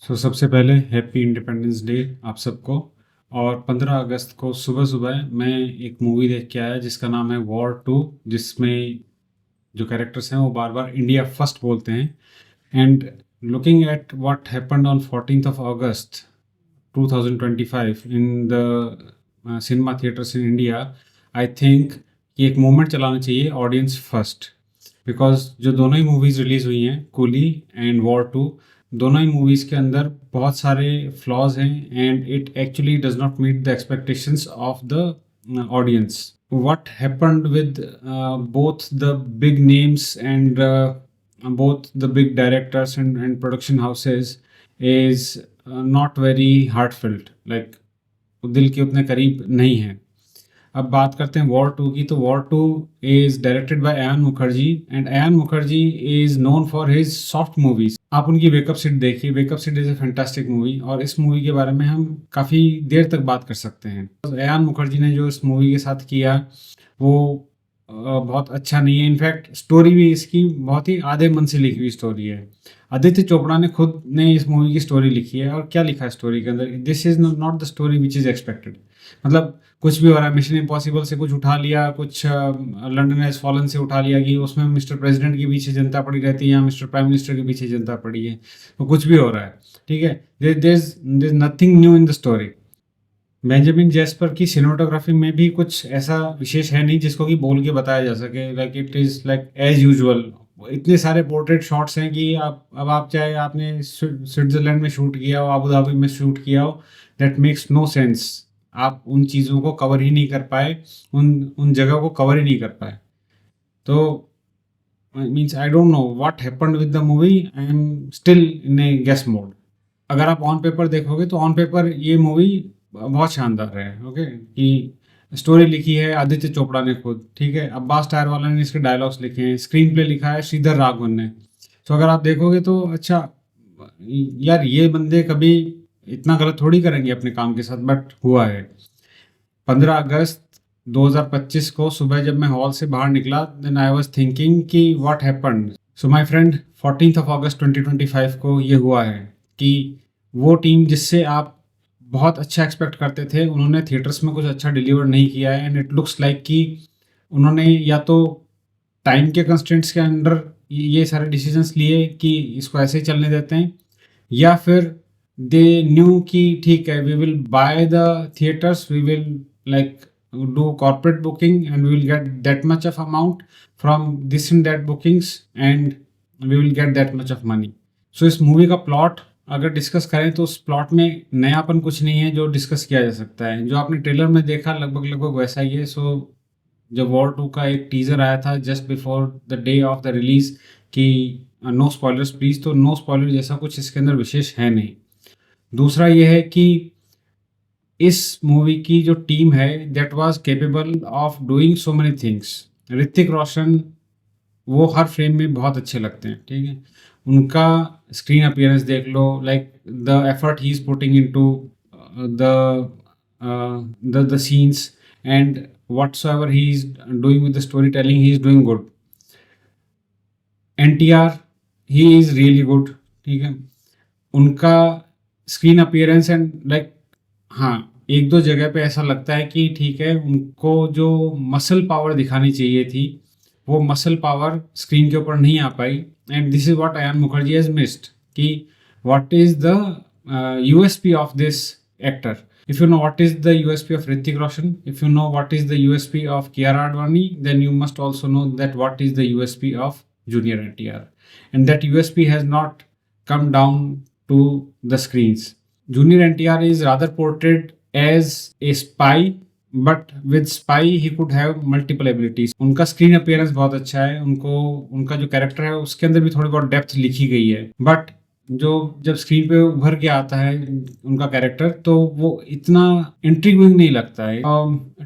सबसे पहले happy independence day आप सबको। और 15 अगस्त को सुबह सुबह मैं एक मूवी देख के आया जिसका नाम है वॉर टू, जिसमें जो कैरेक्टर्स हैं वो बार बार इंडिया फर्स्ट बोलते हैं। And looking at what happened on 14th of August 2025 in the cinema theatres in India, I think कि एक मूवमेंट चलाना चाहिए ऑडियंस फर्स्ट। बिकॉज जो दोनों ही मूवीज़ रिलीज़ हुई हैं, कूली एंड वॉर टू, दोनों ही मूवीज़ के अंदर बहुत सारे फ्लॉज हैं and it actually does not meet the expectations of the audience. What happened with both the big names and both the big directors and production houses is not very heartfelt, like दिल के उतने करीब नहीं है. अब बात करते हैं वॉर टू की, तो war two is directed by Ayan Mukerji and Ayan Mukerji is known for his soft movies. आप उनकी वेकअप सीट देखिए, wake up Sid is a fantastic movie और इस मूवी के बारे में हम काफ़ी देर तक बात कर सकते हैं. अयान मुखर्जी ने जो इस मूवी के साथ किया वो बहुत अच्छा नहीं है. इनफैक्ट स्टोरी भी इसकी बहुत ही आधे मन से लिखी हुई स्टोरी है. आदित्य चोपड़ा ने खुद ने इस मूवी की स्टोरी लिखी है और क्या लिखा है स्टोरी के अंदर, this is not the story which is expected. मतलब कुछ भी हो रहा है, मिशन इम्पॉसिबल से कुछ उठा लिया, कुछ लंदन हैज फॉलन से उठा लिया कि उसमें मिस्टर प्रेसिडेंट के पीछे जनता पड़ी रहती है या मिस्टर प्राइम मिनिस्टर के पीछे जनता पड़ी है, तो कुछ भी हो रहा है. ठीक है, there is nothing new in the story. Benjamin Jasper की सिनेमाटोग्राफी में भी कुछ ऐसा विशेष है नहीं जिसको कि बोल के बताया जा सके. Like it is like as usual. इतने सारे पोर्ट्रेट शॉट्स हैं कि आप चाहे आपने स्विट्जरलैंड में शूट किया हो, अबू धाबी में शूट किया हो, दैट मेक्स नो सेंस. आप उन चीज़ों को कवर ही नहीं कर पाए, उन जगह को कवर ही नहीं कर पाए. तो means I don't know what happened with the movie. I am still in a guess mode. अगर आप ऑन पेपर देखोगे तो ऑन पेपर ये मूवी बहुत शानदार है. ओके, कि स्टोरी लिखी है आदित्य चोपड़ा ने खुद, ठीक है, अब्बास टायरवाला ने इसके डायलॉग्स लिखे हैं, स्क्रीन प्ले लिखा है श्रीधर राघवन ने. तो अगर आप देखोगे तो अच्छा यार, ये बंदे कभी इतना गलत थोड़ी करेंगे अपने काम के साथ, बट हुआ है. 15 अगस्त 2025 को सुबह जब मैं हॉल से बाहर निकला, देन आई वाज थिंकिंग कि what happened. So my friend, 14th of अगस्त 2025 को ये हुआ है कि वो टीम जिससे आप बहुत अच्छा एक्सपेक्ट करते थे, उन्होंने थिएटर्स में कुछ अच्छा डिलीवर नहीं किया है. एंड इट लुक्स लाइक कि उन्होंने या तो टाइम के कंस्ट्रेंट्स के अंडर ये सारे डिसीजंस लिए कि इसको ऐसे ही चलने देते हैं, या फिर दे न्यू कि ठीक है, we will buy the theatres, we will like do corporate booking and we will get that much of amount from this and that bookings and we will get that much of money. So इस movie का plot अगर discuss करें तो उस plot में नयापन कुछ नहीं है जो डिस्कस किया जा सकता है. जो आपने ट्रेलर में देखा लगभग वैसा ही है. सो जब वॉर टू का एक टीजर आया था just before the day of the release कि नो स्पॉयलर्स प्लीज, तो नो स्पॉयलर जैसा कुछ इसके अंदर विशेष है नहीं. दूसरा ये है कि इस मूवी की जो टीम है that was capable of doing so many things. Hrithik Roshan वो हर फ्रेम में बहुत अच्छे लगते हैं, ठीक है. उनका स्क्रीन अपीयरेंस देख लो, like the effort he is putting into the scenes and whatsoever he is doing with the storytelling, he is doing good. NTR, he is really good, ठीक है. उनका स्क्रीन अपीयरेंस एंड लाइक, हाँ, एक दो जगह पे ऐसा लगता है कि ठीक है, उनको जो मसल पावर दिखानी चाहिए थी वो मसल पावर स्क्रीन के ऊपर नहीं आ पाई. And this is what Ayan Mukherjee has missed, कि what is the USP of this actor. If you know what is the USP of Hrithik Roshan, if you know what is the USP of Kiara Advani, then you must also know that what is the USP of Junior NTR. And that USP has not come down to the screens. Junior NTR is rather portrayed as a spy, but with spy he could have multiple abilities. उनका screen appearance बहुत अच्छा है. उनका जो character है उसके अंदर भी थोड़ी बहुत डेप्थ लिखी गई है, बट जो जब स्क्रीन पे उभर के आता है उनका कैरेक्टर तो वो इतना इंट्रिगिंग नहीं लगता है.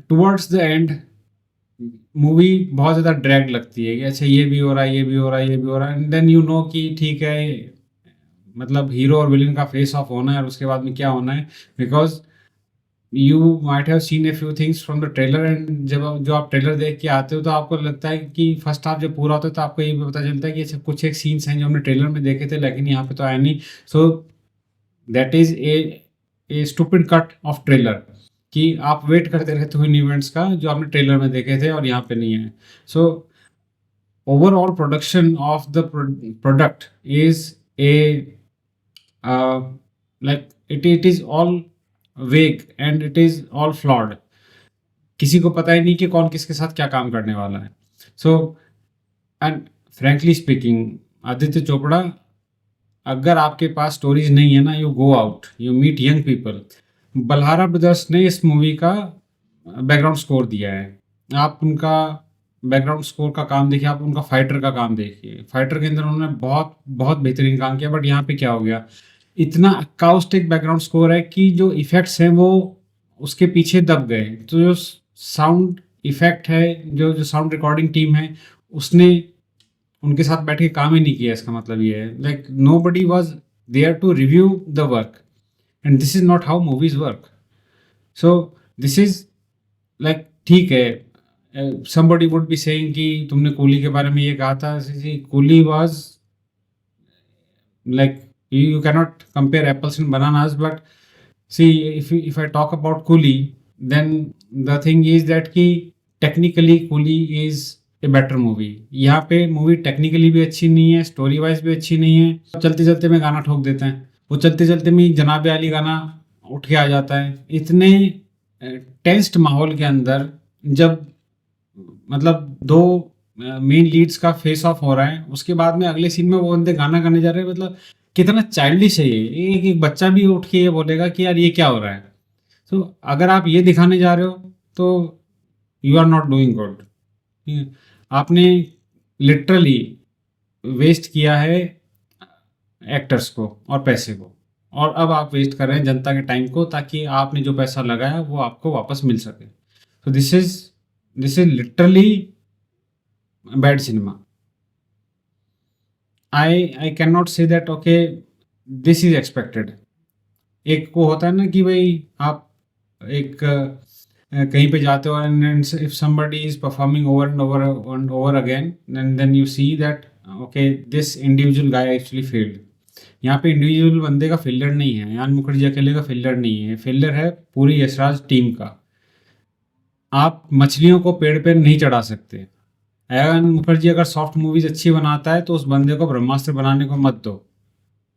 टुवर्ड्स द एंड मूवी बहुत ज़्यादा ड्रैग लगती है कि अच्छा ये भी हो रहा है, ये भी हो रहा है, ये भी हो रहा है, एंड देन यू नो कि ठीक है, मतलब हीरो और विलन का फेस ऑफ होना है और उसके बाद में क्या होना है. Because you might have seen a few things from the trailer and जब जो आप ट्रेलर देख के आते हो तो आपको लगता है कि फर्स्ट हाफ जब पूरा होता है तो आपको ये भी पता चलता है कि अच्छा कुछ एक सीन्स हैं जो हमने ट्रेलर में देखे थे लेकिन यहाँ पे तो आया नहीं. So that is a stupid cut off trailer, कि आप वेट करते रहते हो इन इवेंट्स का जो आपने ट्रेलर में देखे थे और यहाँ पे नहीं है. So overall production of the product is a like it is all vague and it is all flawed. किसी को पता ही नहीं कि कौन किसके साथ क्या काम करने वाला है. So and frankly speaking, Aditya Chopra, अगर आपके पास स्टोरीज नहीं है ना, you go out, you meet young people. Balhara brothers ने इस मूवी का बैकग्राउंड स्कोर दिया है. आप उनका बैकग्राउंड स्कोर का काम देखिए, आप उनका फाइटर का काम देखिए. फाइटर के अंदर उन्होंने बहुत बहुत बेहतरीन काम किया. बट यहाँ पे क्या हो गया, इतना अकाउस्टिक बैकग्राउंड स्कोर है कि जो इफेक्ट्स हैं वो उसके पीछे दब गए. तो जो साउंड इफेक्ट है, जो जो साउंड रिकॉर्डिंग टीम है, उसने उनके साथ बैठ के काम ही नहीं किया. इसका मतलब ये है, like nobody was there to review the work, and this is not how movies work. So this is like, ठीक है, somebody would be saying कि तुमने कूली के बारे में ये कहा था. Coolie was like, you cannot compare apples and bananas. But see, if I talk about Coolie, then the thing is that कि technically Coolie is a better movie. यहाँ पे मूवी टेक्निकली भी अच्छी नहीं है, स्टोरी वाइज भी अच्छी नहीं है. चलते चलते में गाना ठोक देते हैं, वो चलते चलते में जनाबे अली गाना उठ के आ जाता है. इतने टेंस्ड माहौल के अंदर जब मतलब दो मेन लीड्स का फेस ऑफ हो रहा है, उसके बाद में अगले सीन में वो बंदे गाना गाने जा रहे हैं. मतलब कितना चाइल्डिश है ये. एक बच्चा भी उठ के ये बोलेगा कि यार ये क्या हो रहा है. तो अगर आप ये दिखाने जा रहे हो तो you are not doing good. आपने लिटरली वेस्ट किया है एक्टर्स को और पैसे को, और अब आप वेस्ट कर रहे हैं जनता के टाइम को, ताकि आपने जो पैसा लगाया वो आपको वापस मिल सके. तो this is literally bad cinema. I can not say that okay this is expected. एक को होता है ना कि भाई आप एक कहीं पे जाते हो and if somebody is performing over and over again, then you see that okay this individual guy actually failed. यहाँ पे इंडिविजुअल बंदे का फेलियर नहीं है, यान मुखर्जी अकेले का फेलियर नहीं है, फेलियर है पूरी यशराज टीम का. आप मछलियों को पेड़ पे नहीं चढ़ा सकते. अयान मुखर्जी अगर सॉफ्ट मूवीज अच्छी बनाता है तो उस बंदे को ब्रह्मास्त्र बनाने को मत दो.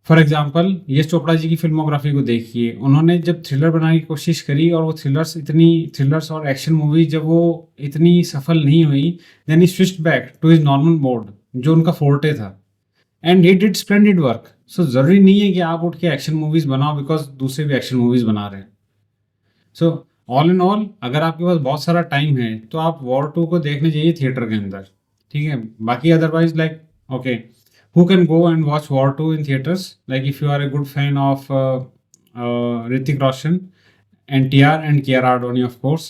फॉर एग्जाम्पल यश चोपड़ा जी की फिल्मोग्राफी को देखिए. उन्होंने जब थ्रिलर बनाने की कोशिश करी और वो थ्रिलर्स और एक्शन मूवी जब वो इतनी सफल नहीं हुई, then he switched back to his normal mode जो उनका फोर्टे था, and he did splendid work. So ज़रूरी नहीं है कि आप उठ के एक्शन मूवीज बनाओ बिकॉज दूसरे भी एक्शन मूवीज बना रहे हैं. सो ऑल इन ऑल, अगर आपके पास बहुत सारा टाइम है तो आप वॉर 2 को देखने जाइए थिएटर के अंदर, ठीक है. बाकी otherwise like okay, who can go and watch War 2 in theaters? Like if you are a good fan of Hrithik Roshan, NTR and Kiara Adoni of course.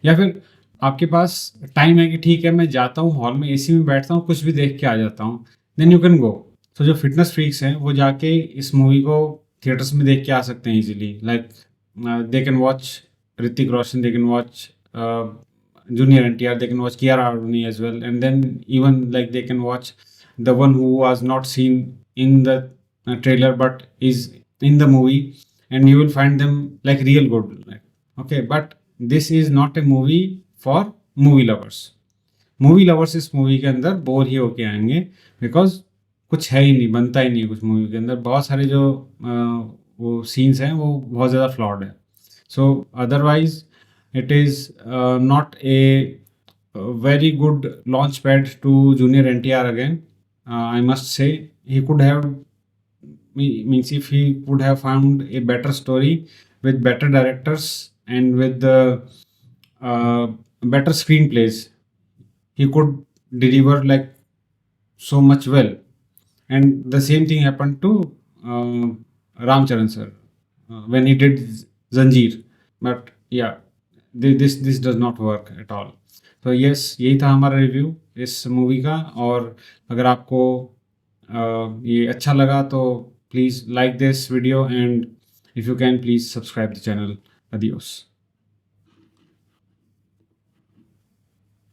या फिर आपके पास टाइम है कि ठीक है मैं जाता हूँ हॉल में एसी में बैठता हूँ कुछ भी देख के आ जाता हूँ, देन यू कैन गो. सो जो फिटनेस फ्रीक्स हैं वो जाके इस मूवी को थिएटर्स में देख के आ सकते हैं easily. Like they can watch Hrithik Roshan, they can watch Junior NTR, they can watch Kiara Adoni as well, and then even like they can watch the one who was not seen in the trailer but is in the movie, and you will find them like real good. Like, okay, but this is not a movie for movie lovers. Movie lovers इस movie के अंदर bore ही होके आएंगे because कुछ है ही नहीं, बनता ही नहीं है कुछ मूवी के अंदर. बहुत सारे जो वो सीन्स हैं वो बहुत ज़्यादा फ्लॉड है. So otherwise, it is not a very good launch pad to Junior NTR again. I must say he could have, means if he could have found a better story with better directors and with the better screenplays, he could deliver like so much well. And the same thing happened to Ram Charan sir when he did Zanjeer. But yeah, this does not work at all. तो yes, यही था हमारा review इस movie का. और अगर आपको ये अच्छा लगा तो please like this video, and if you can please subscribe the channel. Adios.